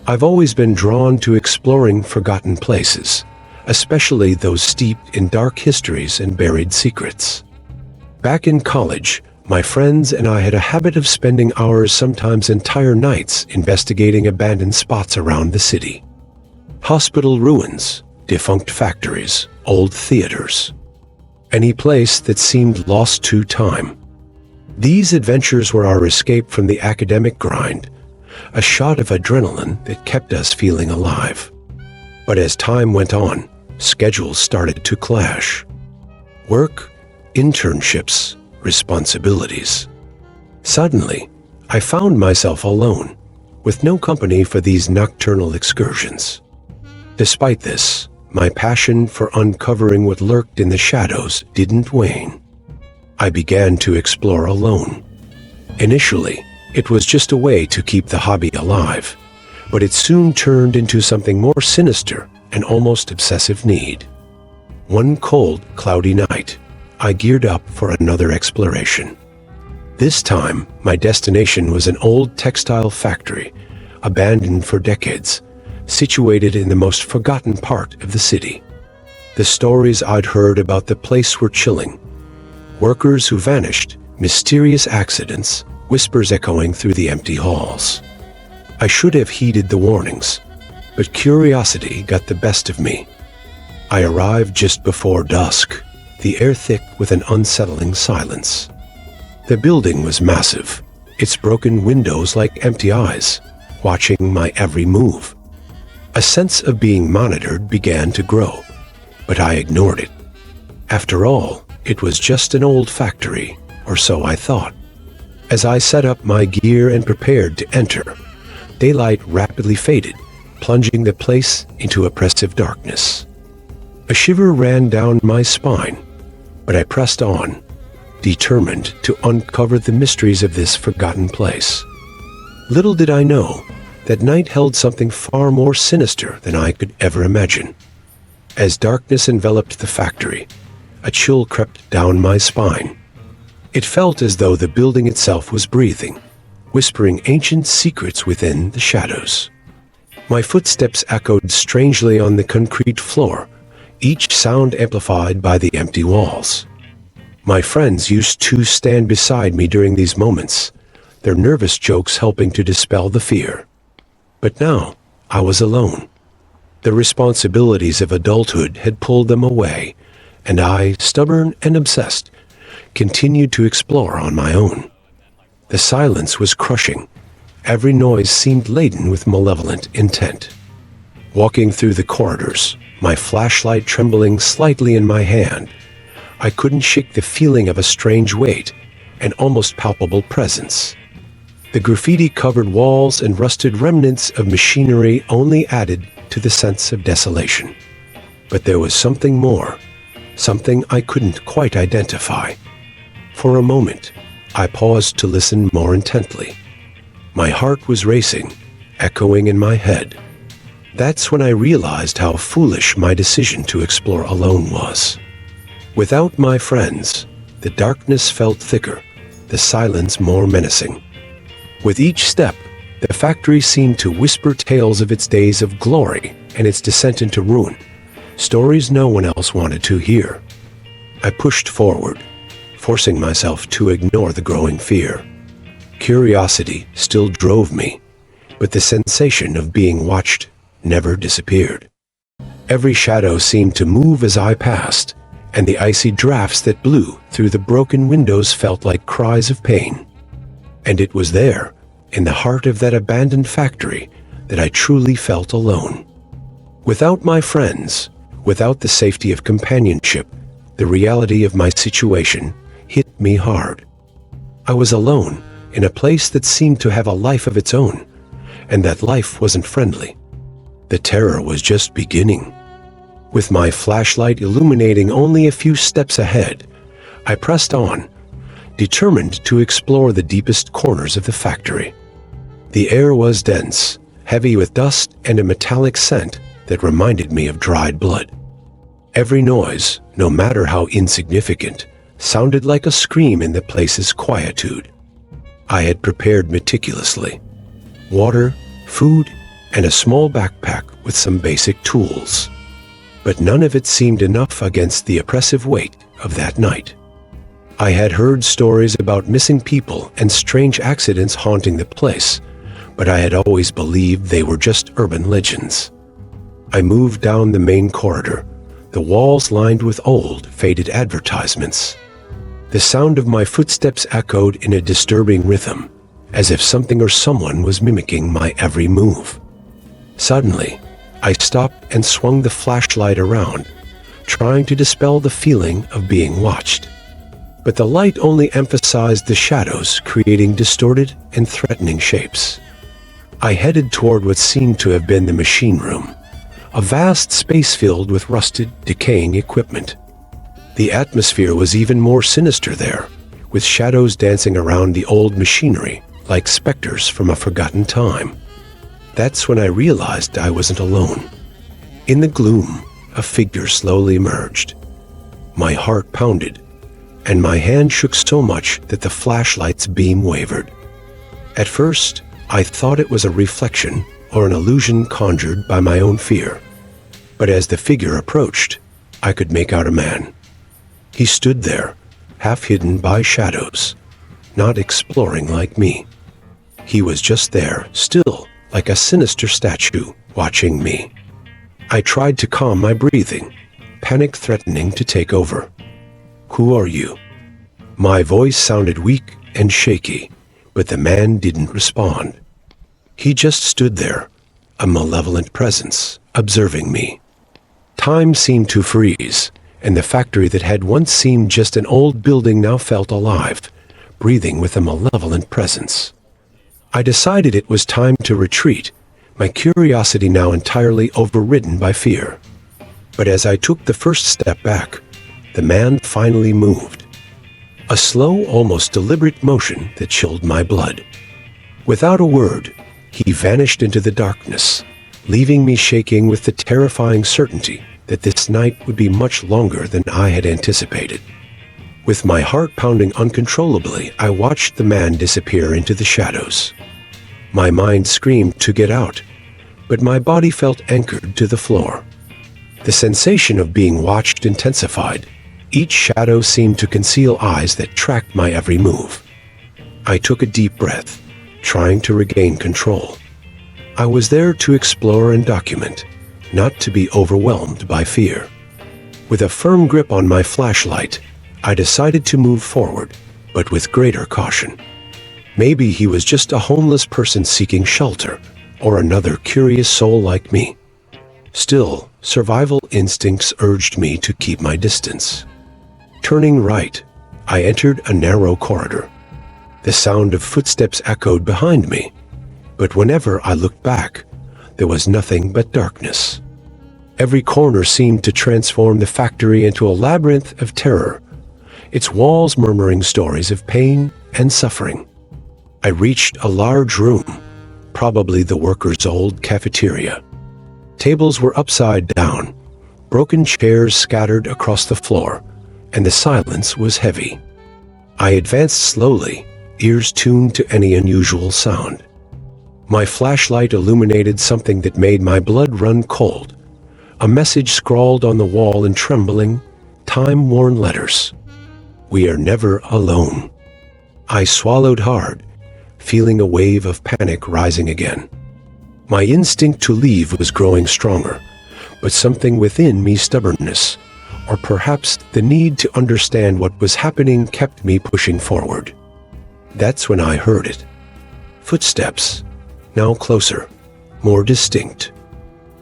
I've always been drawn to exploring forgotten places, especially those steeped in dark histories and buried secrets. Back in college, my friends and I had a habit of spending hours, sometimes entire nights, investigating abandoned spots around the city. Hospital ruins, defunct factories, old theaters. Any place that seemed lost to time. These adventures were our escape from the academic grind, a shot of adrenaline that kept us feeling alive. But as time went on, schedules started to clash. Work, internships, responsibilities. Suddenly, I found myself alone, with no company for these nocturnal excursions. Despite this, my passion for uncovering what lurked in the shadows didn't wane. I began to explore alone. Initially, it was just a way to keep the hobby alive, but it soon turned into something more sinister and almost obsessive need. One cold, cloudy night, I geared up for another exploration. This time, my destination was an old textile factory, abandoned for decades, situated in the most forgotten part of the city. The stories I'd heard about the place were chilling. Workers who vanished, mysterious accidents, whispers echoing through the empty halls. I should have heeded the warnings, but curiosity got the best of me. I arrived just before dusk, the air thick with an unsettling silence. The building was massive, its broken windows like empty eyes, watching my every move. A sense of being monitored began to grow, but I ignored it. After all, it was just an old factory, or so I thought. As I set up my gear and prepared to enter, daylight rapidly faded, plunging the place into oppressive darkness. A shiver ran down my spine, but I pressed on, determined to uncover the mysteries of this forgotten place. Little did I know that night held something far more sinister than I could ever imagine. As darkness enveloped the factory, a chill crept down my spine. It felt as though the building itself was breathing, whispering ancient secrets within the shadows. My footsteps echoed strangely on the concrete floor, each sound amplified by the empty walls. My friends used to stand beside me during these moments, their nervous jokes helping to dispel the fear. But now, I was alone. The responsibilities of adulthood had pulled them away, and I, stubborn and obsessed, continued to explore on my own. The silence was crushing. Every noise seemed laden with malevolent intent. Walking through the corridors, my flashlight trembling slightly in my hand, I couldn't shake the feeling of a strange weight, an almost palpable presence. The graffiti-covered walls and rusted remnants of machinery only added to the sense of desolation. But there was something more, something I couldn't quite identify. For a moment, I paused to listen more intently. My heart was racing, echoing in my head. That's when I realized how foolish my decision to explore alone was. Without my friends, the darkness felt thicker, the silence more menacing. With each step, the factory seemed to whisper tales of its days of glory and its descent into ruin, stories no one else wanted to hear. I pushed forward, forcing myself to ignore the growing fear. Curiosity still drove me, but the sensation of being watched never disappeared. Every shadow seemed to move as I passed, and the icy drafts that blew through the broken windows felt like cries of pain. And it was there, in the heart of that abandoned factory, that I truly felt alone. Without my friends, without the safety of companionship, the reality of my situation hit me hard. I was alone in a place that seemed to have a life of its own, and that life wasn't friendly. The terror was just beginning. With my flashlight illuminating only a few steps ahead, I pressed on, determined to explore the deepest corners of the factory. The air was dense, heavy with dust and a metallic scent that reminded me of dried blood. Every noise, no matter how insignificant, sounded like a scream in the place's quietude. I had prepared meticulously. Water, food, and a small backpack with some basic tools. But none of it seemed enough against the oppressive weight of that night. I had heard stories about missing people and strange accidents haunting the place, but I had always believed they were just urban legends. I moved down the main corridor, the walls lined with old, faded advertisements. The sound of my footsteps echoed in a disturbing rhythm, as if something or someone was mimicking my every move. Suddenly, I stopped and swung the flashlight around, trying to dispel the feeling of being watched. But the light only emphasized the shadows, creating distorted and threatening shapes. I headed toward what seemed to have been the machine room, a vast space filled with rusted, decaying equipment. The atmosphere was even more sinister there, with shadows dancing around the old machinery like specters from a forgotten time. That's when I realized I wasn't alone. In the gloom, a figure slowly emerged. My heart pounded, and my hand shook so much that the flashlight's beam wavered. At first, I thought it was a reflection or an illusion conjured by my own fear. But as the figure approached, I could make out a man. He stood there, half hidden by shadows, not exploring like me. He was just there, still, like a sinister statue, watching me. I tried to calm my breathing, panic threatening to take over. "Who are you?" My voice sounded weak and shaky, but the man didn't respond. He just stood there, a malevolent presence, observing me. Time seemed to freeze, and the factory that had once seemed just an old building now felt alive, breathing with a malevolent presence. I decided it was time to retreat, my curiosity now entirely overridden by fear. But as I took the first step back, the man finally moved. A slow, almost deliberate motion that chilled my blood. Without a word, he vanished into the darkness, leaving me shaking with the terrifying certainty that this night would be much longer than I had anticipated. With my heart pounding uncontrollably, I watched the man disappear into the shadows. My mind screamed to get out, but my body felt anchored to the floor. The sensation of being watched intensified. Each shadow seemed to conceal eyes that tracked my every move. I took a deep breath, trying to regain control. I was there to explore and document, not to be overwhelmed by fear. With a firm grip on my flashlight, I decided to move forward, but with greater caution. Maybe he was just a homeless person seeking shelter, or another curious soul like me. Still, survival instincts urged me to keep my distance. Turning right, I entered a narrow corridor. The sound of footsteps echoed behind me, but whenever I looked back, there was nothing but darkness. Every corner seemed to transform the factory into a labyrinth of terror, its walls murmuring stories of pain and suffering. I reached a large room, probably the workers' old cafeteria. Tables were upside down, broken chairs scattered across the floor, and the silence was heavy. I advanced slowly, ears tuned to any unusual sound. My flashlight illuminated something that made my blood run cold, a message scrawled on the wall in trembling, time-worn letters. "We are never alone." I swallowed hard, feeling a wave of panic rising again. My instinct to leave was growing stronger, but something within me, stubbornness, or perhaps the need to understand what was happening, kept me pushing forward. That's when I heard it. Footsteps, now closer, more distinct.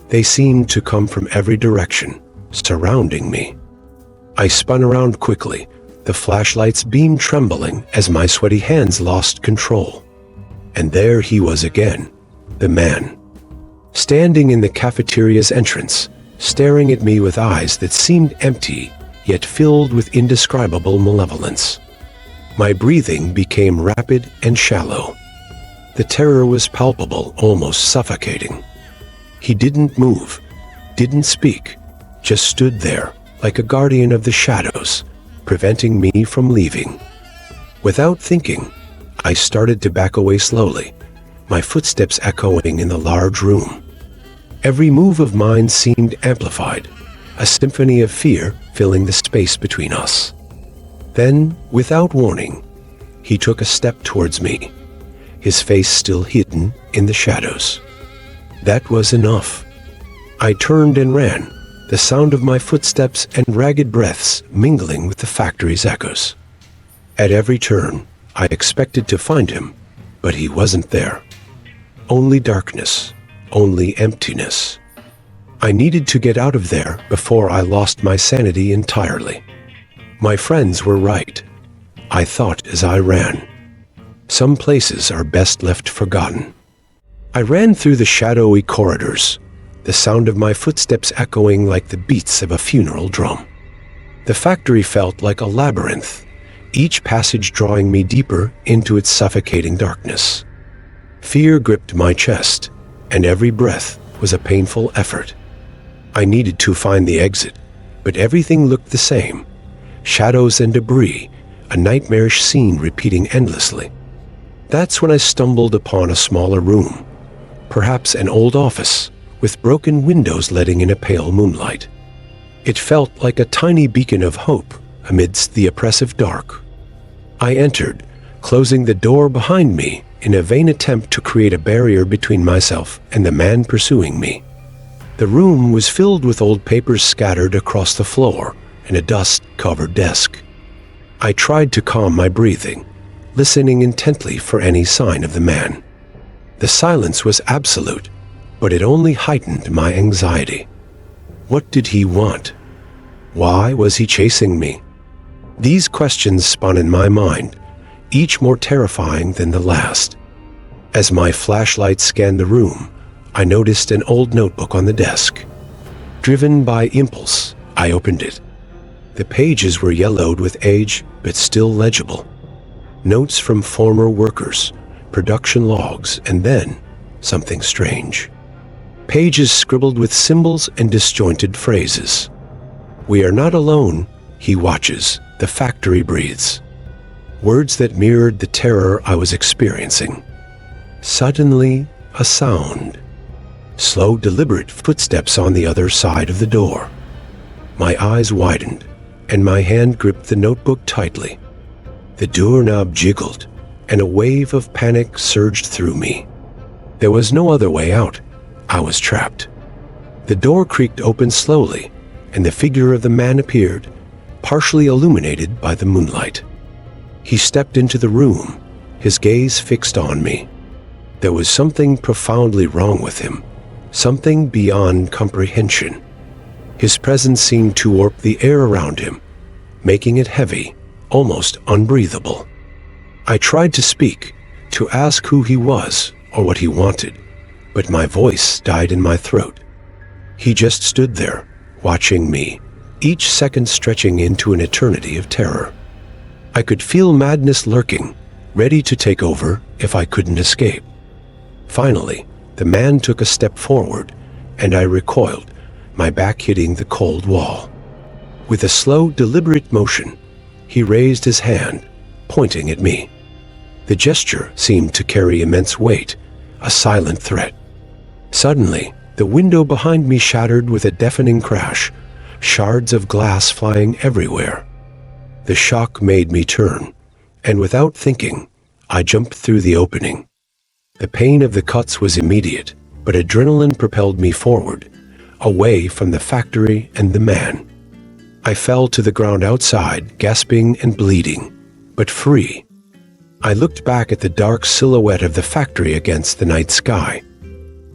They seemed to come from every direction, surrounding me. I spun around quickly, the flashlight's beam trembling as my sweaty hands lost control. And there he was again, the man. Standing in the cafeteria's entrance, staring at me with eyes that seemed empty, yet filled with indescribable malevolence. My breathing became rapid and shallow. The terror was palpable, almost suffocating. He didn't move, didn't speak, just stood there, like a guardian of the shadows, preventing me from leaving. Without thinking, I started to back away slowly, my footsteps echoing in the large room. Every move of mine seemed amplified, a symphony of fear filling the space between us. Then, without warning, he took a step towards me, his face still hidden in the shadows. That was enough. I turned and ran, the sound of my footsteps and ragged breaths mingling with the factory's echoes. At every turn, I expected to find him, but he wasn't there. Only darkness, only emptiness. I needed to get out of there before I lost my sanity entirely. My friends were right, I thought as I ran. Some places are best left forgotten. I ran through the shadowy corridors, the sound of my footsteps echoing like the beats of a funeral drum. The factory felt like a labyrinth, each passage drawing me deeper into its suffocating darkness. Fear gripped my chest, and every breath was a painful effort. I needed to find the exit, but everything looked the same. Shadows and debris, a nightmarish scene repeating endlessly. That's when I stumbled upon a smaller room, perhaps an old office, with broken windows letting in a pale moonlight. It felt like a tiny beacon of hope amidst the oppressive dark. I entered, closing the door behind me in a vain attempt to create a barrier between myself and the man pursuing me. The room was filled with old papers scattered across the floor and a dust-covered desk. I tried to calm my breathing, listening intently for any sign of the man. The silence was absolute, but it only heightened my anxiety. What did he want? Why was he chasing me? These questions spun in my mind, each more terrifying than the last. As my flashlight scanned the room, I noticed an old notebook on the desk. Driven by impulse, I opened it. The pages were yellowed with age, but still legible. Notes from former workers, production logs, and then something strange. Pages scribbled with symbols and disjointed phrases. "We are not alone, he watches, the factory breathes." Words that mirrored the terror I was experiencing. Suddenly, a sound. Slow, deliberate footsteps on the other side of the door. My eyes widened, and my hand gripped the notebook tightly. The doorknob jiggled, and a wave of panic surged through me. There was no other way out. I was trapped. The door creaked open slowly, and the figure of the man appeared, partially illuminated by the moonlight. He stepped into the room, his gaze fixed on me. There was something profoundly wrong with him, something beyond comprehension. His presence seemed to warp the air around him, making it heavy, almost unbreathable. I tried to speak, to ask who he was or what he wanted, but my voice died in my throat. He just stood there, watching me, each second stretching into an eternity of terror. I could feel madness lurking, ready to take over if I couldn't escape. Finally, the man took a step forward, and I recoiled, my back hitting the cold wall. With a slow, deliberate motion, he raised his hand, pointing at me. The gesture seemed to carry immense weight, a silent threat. Suddenly, the window behind me shattered with a deafening crash, shards of glass flying everywhere. The shock made me turn, and without thinking, I jumped through the opening. The pain of the cuts was immediate, but adrenaline propelled me forward, away from the factory and the man. I fell to the ground outside, gasping and bleeding, but free. I looked back at the dark silhouette of the factory against the night sky.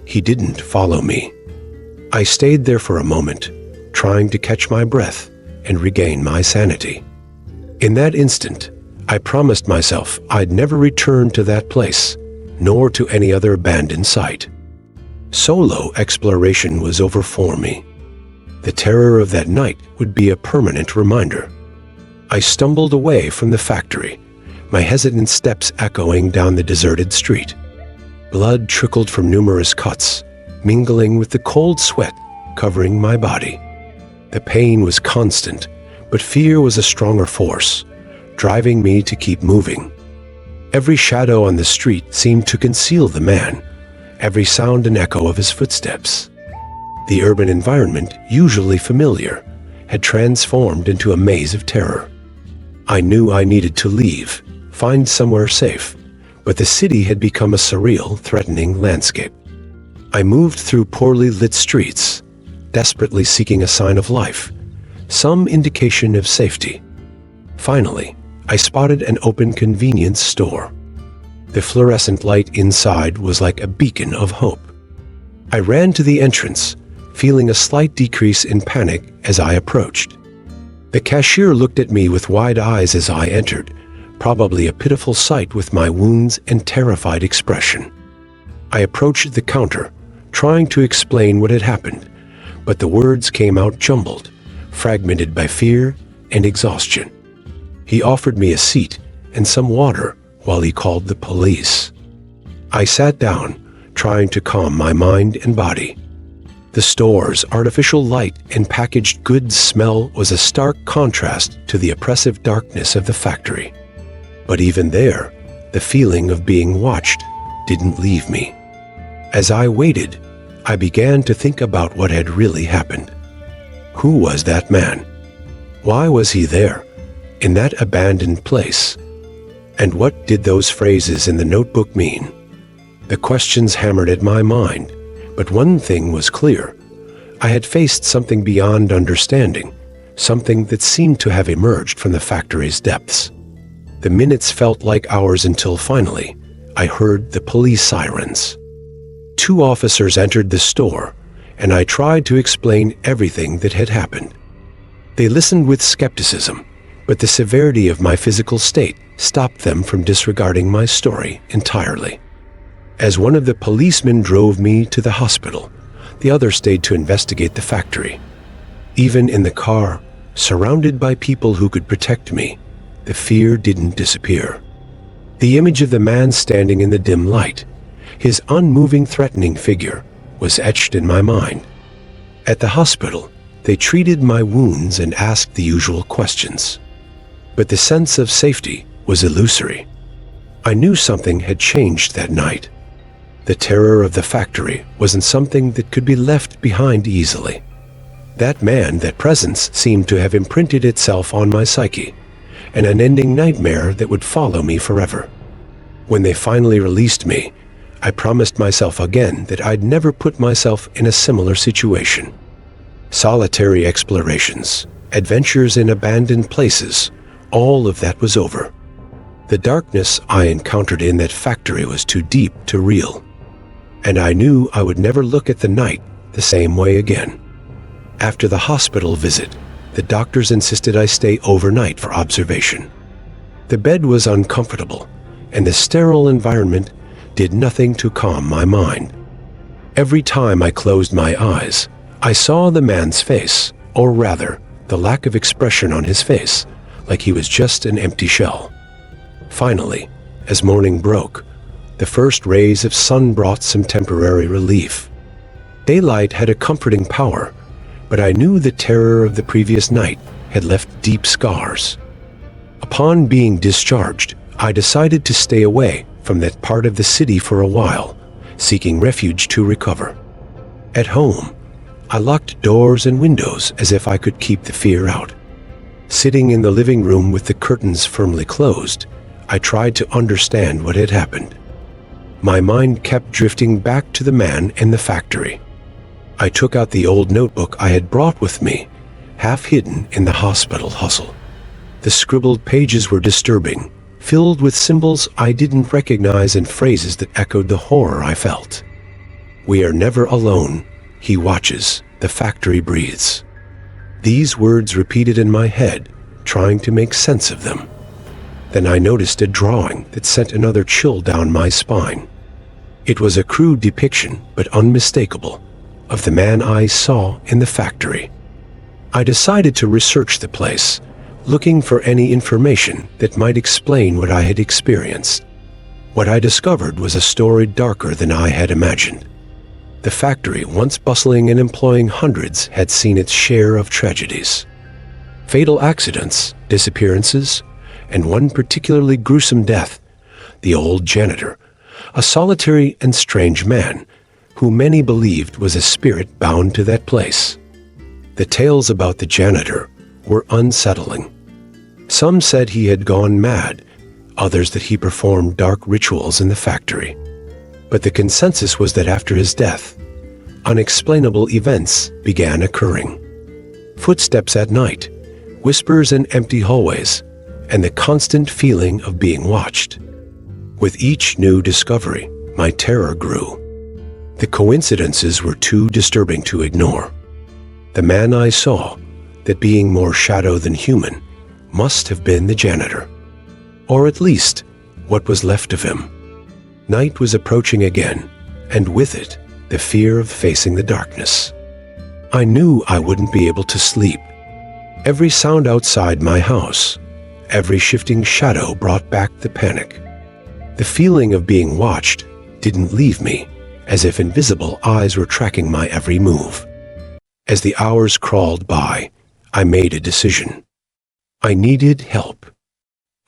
He didn't follow me. I stayed there for a moment, trying to catch my breath and regain my sanity. In that instant, I promised myself I'd never return to that place, nor to any other abandoned site. Solo exploration was over for me. The terror of that night would be a permanent reminder. I stumbled away from the factory, my hesitant steps echoing down the deserted street. Blood trickled from numerous cuts, mingling with the cold sweat covering my body. The pain was constant, but fear was a stronger force, driving me to keep moving. Every shadow on the street seemed to conceal the man, every sound an echo of his footsteps. The urban environment, usually familiar, had transformed into a maze of terror. I knew I needed to leave, find somewhere safe, but the city had become a surreal, threatening landscape. I moved through poorly lit streets, desperately seeking a sign of life, some indication of safety. Finally, I spotted an open convenience store. The fluorescent light inside was like a beacon of hope. I ran to the entrance, feeling a slight decrease in panic as I approached. The cashier looked at me with wide eyes as I entered, probably a pitiful sight with my wounds and terrified expression. I approached the counter, trying to explain what had happened, but the words came out jumbled, fragmented by fear and exhaustion. He offered me a seat and some water while he called the police. I sat down, trying to calm my mind and body. The store's artificial light and packaged goods smell was a stark contrast to the oppressive darkness of the factory. But even there, the feeling of being watched didn't leave me. As I waited, I began to think about what had really happened. Who was that man? Why was he there, in that abandoned place? And what did those phrases in the notebook mean? The questions hammered at my mind, but one thing was clear. I had faced something beyond understanding, something that seemed to have emerged from the factory's depths. The minutes felt like hours until finally, I heard the police sirens. 2 officers entered the store, and I tried to explain everything that had happened. They listened with skepticism, but the severity of my physical state stopped them from disregarding my story entirely. As one of the policemen drove me to the hospital, the other stayed to investigate the factory. Even in the car, surrounded by people who could protect me, the fear didn't disappear. The image of the man standing in the dim light, his unmoving, threatening figure, was etched in my mind. At the hospital, they treated my wounds and asked the usual questions. But the sense of safety was illusory. I knew something had changed that night. The terror of the factory wasn't something that could be left behind easily. That man, that presence, seemed to have imprinted itself on my psyche, an unending nightmare that would follow me forever. When they finally released me, I promised myself again that I'd never put myself in a similar situation. Solitary explorations, adventures in abandoned places, all of that was over. The darkness I encountered in that factory was too deep to reel, and I knew I would never look at the night the same way again. After the hospital visit, the doctors insisted I stay overnight for observation. The bed was uncomfortable, and the sterile environment did nothing to calm my mind. Every time I closed my eyes, I saw the man's face, or rather, the lack of expression on his face, like he was just an empty shell. Finally, as morning broke, the first rays of sun brought some temporary relief. Daylight had a comforting power, but I knew the terror of the previous night had left deep scars. Upon being discharged, I decided to stay away from that part of the city for a while, seeking refuge to recover. At home, I locked doors and windows as if I could keep the fear out. Sitting in the living room with the curtains firmly closed, I tried to understand what had happened. My mind kept drifting back to the man in the factory. I took out the old notebook I had brought with me, half hidden in the hospital hustle. The scribbled pages were disturbing, filled with symbols I didn't recognize and phrases that echoed the horror I felt. "We are never alone. He watches. The factory breathes." These words repeated in my head, trying to make sense of them. Then I noticed a drawing that sent another chill down my spine. It was a crude depiction, but unmistakable, of the man I saw in the factory. I decided to research the place, looking for any information that might explain what I had experienced. What I discovered was a story darker than I had imagined. The factory, once bustling and employing hundreds, had seen its share of tragedies. Fatal accidents, disappearances, and one particularly gruesome death the old janitor, a solitary and strange man who many believed was a spirit bound to that place. The tales about the janitor were unsettling. Some said he had gone mad, others that he performed dark rituals in the factory. But the consensus was that after his death, unexplainable events began occurring. Footsteps at night, whispers in empty hallways, and the constant feeling of being watched. With each new discovery, my terror grew. The coincidences were too disturbing to ignore. The man I saw, that being more shadow than human, must have been the janitor. Or at least, what was left of him. Night was approaching again, and with it, the fear of facing the darkness. I knew I wouldn't be able to sleep. Every sound outside my house, every shifting shadow brought back the panic. The feeling of being watched didn't leave me, as if invisible eyes were tracking my every move. As the hours crawled by, I made a decision. I needed help.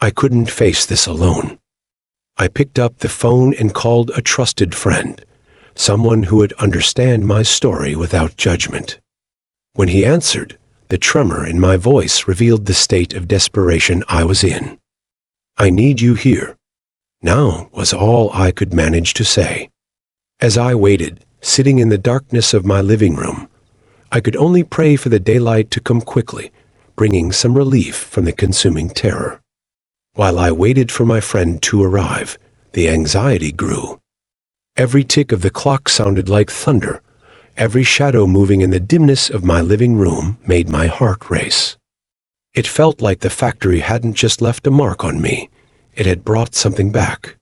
I couldn't face this alone. I picked up the phone and called a trusted friend, someone who would understand my story without judgment. When he answered, the tremor in my voice revealed the state of desperation I was in. "I need you here," now was all I could manage to say. As I waited, sitting in the darkness of my living room, I could only pray for the daylight to come quickly, bringing some relief from the consuming terror. While I waited for my friend to arrive, the anxiety grew. Every tick of the clock sounded like thunder. Every shadow moving in the dimness of my living room made my heart race. It felt like the factory hadn't just left a mark on me, it had brought something back.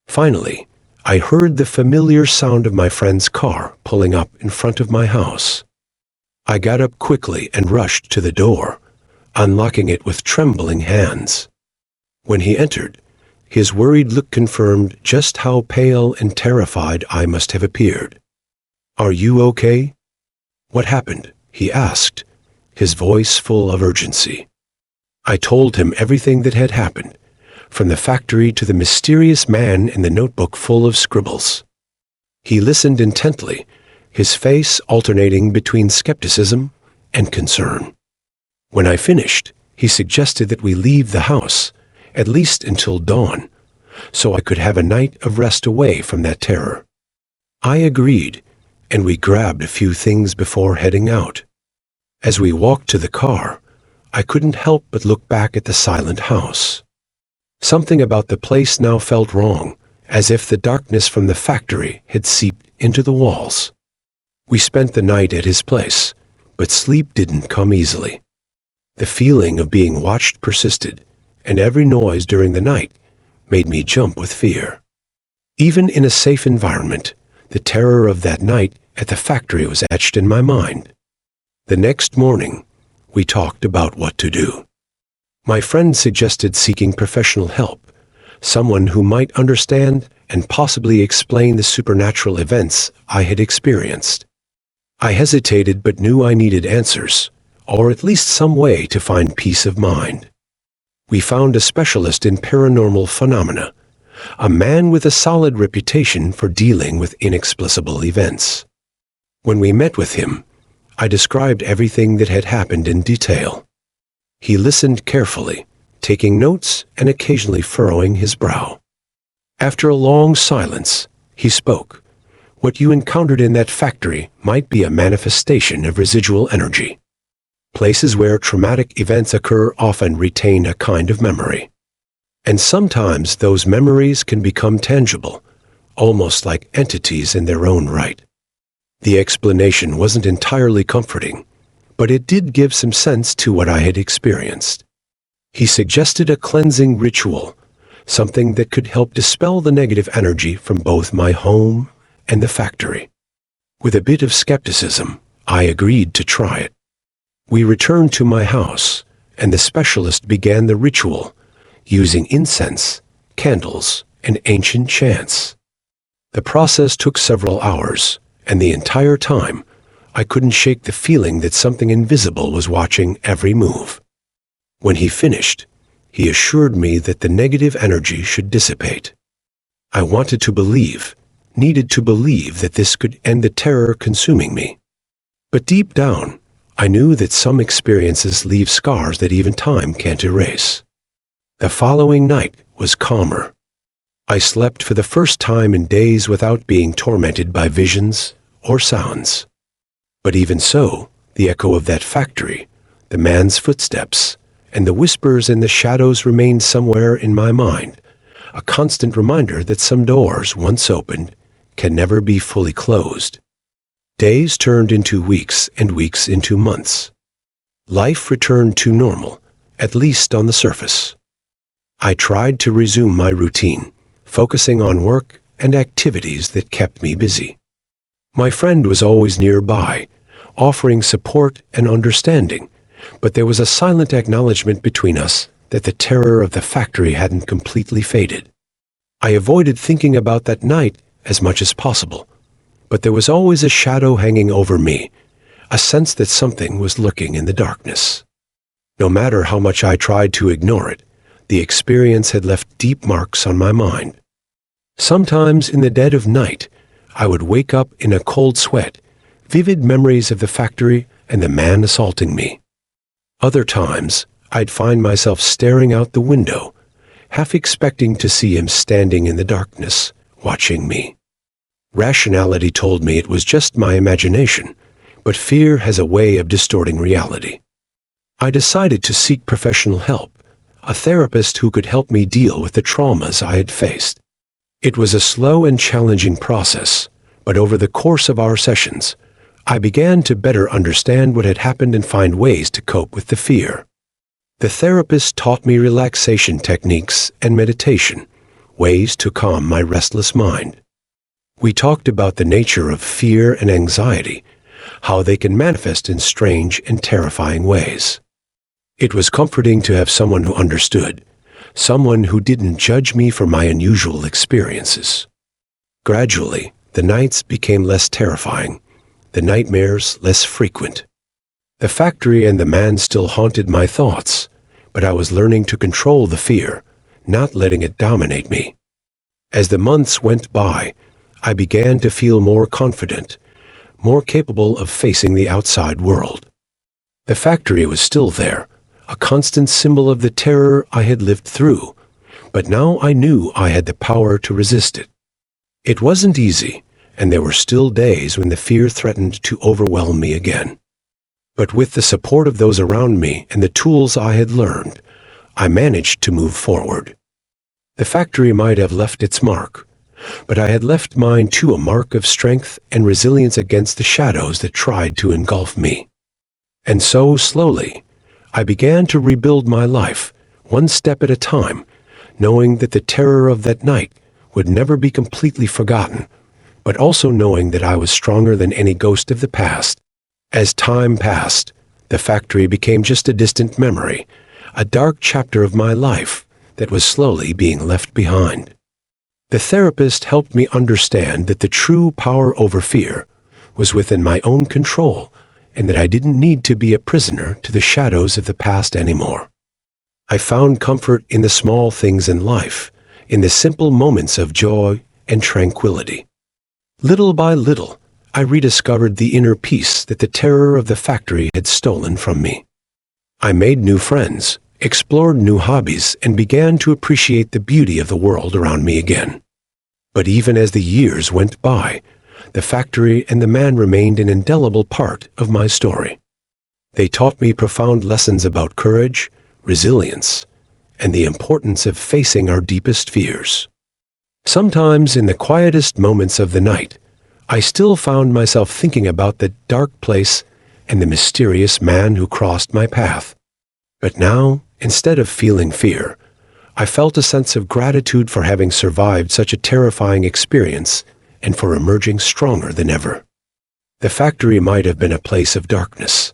Finally, I heard the familiar sound of my friend's car pulling up in front of my house. I got up quickly and rushed to the door, unlocking it with trembling hands. When he entered, his worried look confirmed just how pale and terrified I must have appeared. "Are you okay?" "What happened?" he asked, his voice full of urgency. I told him everything that had happened, from the factory to the mysterious man in the notebook full of scribbles. He listened intently, his face alternating between skepticism and concern. When I finished, he suggested that we leave the house, at least until dawn, so I could have a night of rest away from that terror. I agreed, and we grabbed a few things before heading out. As we walked to the car, I couldn't help but look back at the silent house. Something about the place now felt wrong, as if the darkness from the factory had seeped into the walls. We spent the night at his place, but sleep didn't come easily. The feeling of being watched persisted, and every noise during the night made me jump with fear. Even in a safe environment, the terror of that night at the factory was etched in my mind. The next morning, we talked about what to do. My friend suggested seeking professional help, someone who might understand and possibly explain the supernatural events I had experienced. I hesitated but knew I needed answers, or at least some way to find peace of mind. We found a specialist in paranormal phenomena, a man with a solid reputation for dealing with inexplicable events. When we met with him, I described everything that had happened in detail. He listened carefully, taking notes and occasionally furrowing his brow. After a long silence, he spoke. "What you encountered in that factory might be a manifestation of residual energy. Places where traumatic events occur often retain a kind of memory. And sometimes those memories can become tangible, almost like entities in their own right." The explanation wasn't entirely comforting, but it did give some sense to what I had experienced. He suggested a cleansing ritual, something that could help dispel the negative energy from both my home and the factory. With a bit of skepticism, I agreed to try it. We returned to my house, and the specialist began the ritual, using incense, candles, and ancient chants. The process took several hours, and the entire time, I couldn't shake the feeling that something invisible was watching every move. When he finished, he assured me that the negative energy should dissipate. I wanted to believe, needed to believe that this could end the terror consuming me. But deep down, I knew that some experiences leave scars that even time can't erase. The following night was calmer. I slept for the first time in days without being tormented by visions or sounds. But even so, the echo of that factory, the man's footsteps, and the whispers in the shadows remained somewhere in my mind, a constant reminder that some doors, once opened, can never be fully closed. Days turned into weeks and weeks into months. Life returned to normal, at least on the surface. I tried to resume my routine, focusing on work and activities that kept me busy. My friend was always nearby, offering support and understanding, but there was a silent acknowledgement between us that the terror of the factory hadn't completely faded. I avoided thinking about that night as much as possible, but there was always a shadow hanging over me, a sense that something was lurking in the darkness. No matter how much I tried to ignore it, the experience had left deep marks on my mind. Sometimes in the dead of night, I would wake up in a cold sweat, vivid memories of the factory and the man assaulting me. Other times, I'd find myself staring out the window, half expecting to see him standing in the darkness, watching me. Rationality told me it was just my imagination, but fear has a way of distorting reality. I decided to seek professional help, a therapist who could help me deal with the traumas I had faced. It was a slow and challenging process, but over the course of our sessions, I began to better understand what had happened and find ways to cope with the fear. The therapist taught me relaxation techniques and meditation, ways to calm my restless mind. We talked about the nature of fear and anxiety, how they can manifest in strange and terrifying ways. It was comforting to have someone who understood, someone who didn't judge me for my unusual experiences. Gradually, the nights became less terrifying, the nightmares less frequent. The factory and the man still haunted my thoughts, but I was learning to control the fear, not letting it dominate me. As the months went by, I began to feel more confident, more capable of facing the outside world. The factory was still there, a constant symbol of the terror I had lived through, but now I knew I had the power to resist it. It wasn't easy, and there were still days when the fear threatened to overwhelm me again. But with the support of those around me and the tools I had learned, I managed to move forward. The factory might have left its mark, but I had left mine too, a mark of strength and resilience against the shadows that tried to engulf me. And so, slowly, I began to rebuild my life, one step at a time, knowing that the terror of that night would never be completely forgotten, but also knowing that I was stronger than any ghost of the past. As time passed, the factory became just a distant memory, a dark chapter of my life that was slowly being left behind. The therapist helped me understand that the true power over fear was within my own control, and that I didn't need to be a prisoner to the shadows of the past anymore. I found comfort in the small things in life, in the simple moments of joy and tranquility. Little by little, I rediscovered the inner peace that the terror of the factory had stolen from me. I made new friends, explored new hobbies, and began to appreciate the beauty of the world around me again. But even as the years went by, the factory and the man remained an indelible part of my story. They taught me profound lessons about courage, resilience, and the importance of facing our deepest fears. Sometimes in the quietest moments of the night, I still found myself thinking about the dark place and the mysterious man who crossed my path. But now, instead of feeling fear, I felt a sense of gratitude for having survived such a terrifying experience and for emerging stronger than ever. The factory might have been a place of darkness,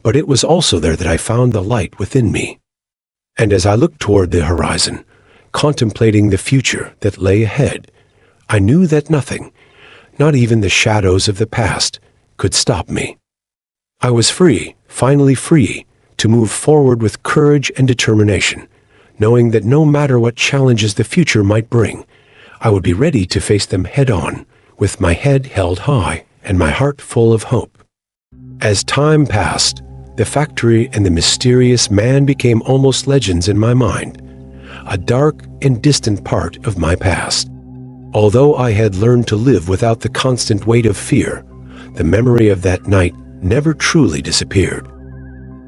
but it was also there that I found the light within me. And as I looked toward the horizon, contemplating the future that lay ahead, I knew that nothing, not even the shadows of the past, could stop me. I was free, finally free, to move forward with courage and determination, knowing that no matter what challenges the future might bring, I would be ready to face them head-on, with my head held high and my heart full of hope. As time passed, the factory and the mysterious man became almost legends in my mind, a dark and distant part of my past. Although I had learned to live without the constant weight of fear, the memory of that night never truly disappeared.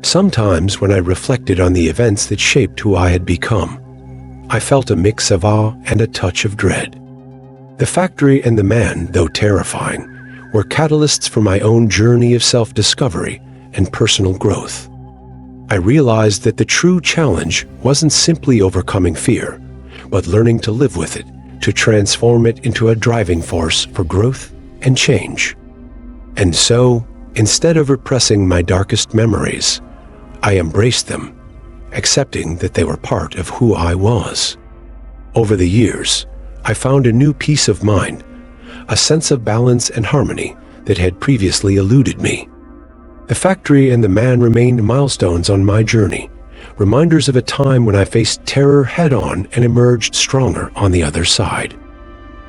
Sometimes when I reflected on the events that shaped who I had become, I felt a mix of awe and a touch of dread. The factory and the man, though terrifying, were catalysts for my own journey of self-discovery and personal growth. I realized that the true challenge wasn't simply overcoming fear, but learning to live with it, to transform it into a driving force for growth and change. And so, instead of repressing my darkest memories, I embraced them, accepting that they were part of who I was. Over the years, I found a new peace of mind, a sense of balance and harmony that had previously eluded me. The factory and the man remained milestones on my journey, reminders of a time when I faced terror head-on and emerged stronger on the other side.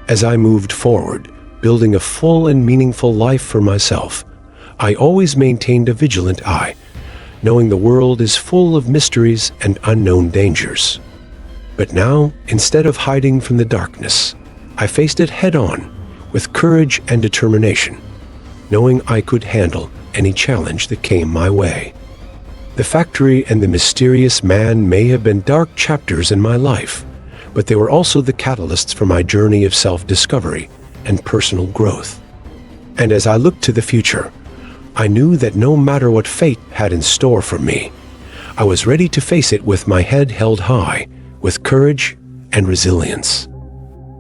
As I moved forward, building a full and meaningful life for myself, I always maintained a vigilant eye, knowing the world is full of mysteries and unknown dangers. But now, instead of hiding from the darkness, I faced it head-on, with courage and determination, knowing I could handle any challenge that came my way. The factory and the mysterious man may have been dark chapters in my life, but they were also the catalysts for my journey of self-discovery and personal growth. And as I looked to the future, I knew that no matter what fate had in store for me, I was ready to face it with my head held high, with courage and resilience.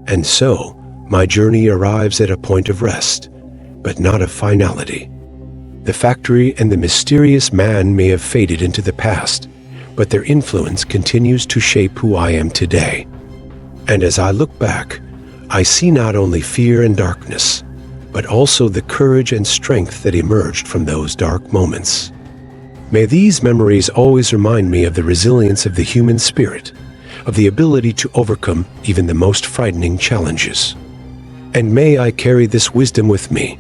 And so, my journey arrives at a point of rest, but not of finality. The factory and the mysterious man may have faded into the past, but their influence continues to shape who I am today. And as I look back, I see not only fear and darkness, but also the courage and strength that emerged from those dark moments. May these memories always remind me of the resilience of the human spirit, of the ability to overcome even the most frightening challenges. And may I carry this wisdom with me,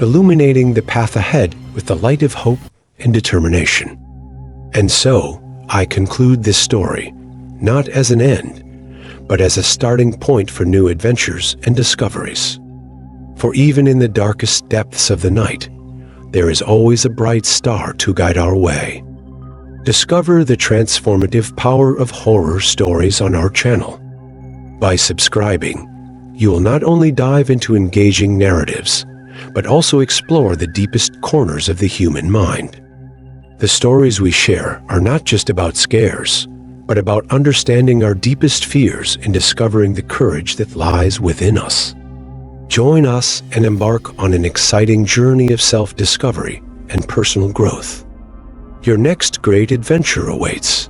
illuminating the path ahead with the light of hope and determination. And so, I conclude this story, not as an end, but as a starting point for new adventures and discoveries. For even in the darkest depths of the night, there is always a bright star to guide our way. Discover the transformative power of horror stories on our channel. By subscribing, you will not only dive into engaging narratives, but also explore the deepest corners of the human mind. The stories we share are not just about scares, but about understanding our deepest fears and discovering the courage that lies within us. Join us and embark on an exciting journey of self-discovery and personal growth. Your next great adventure awaits.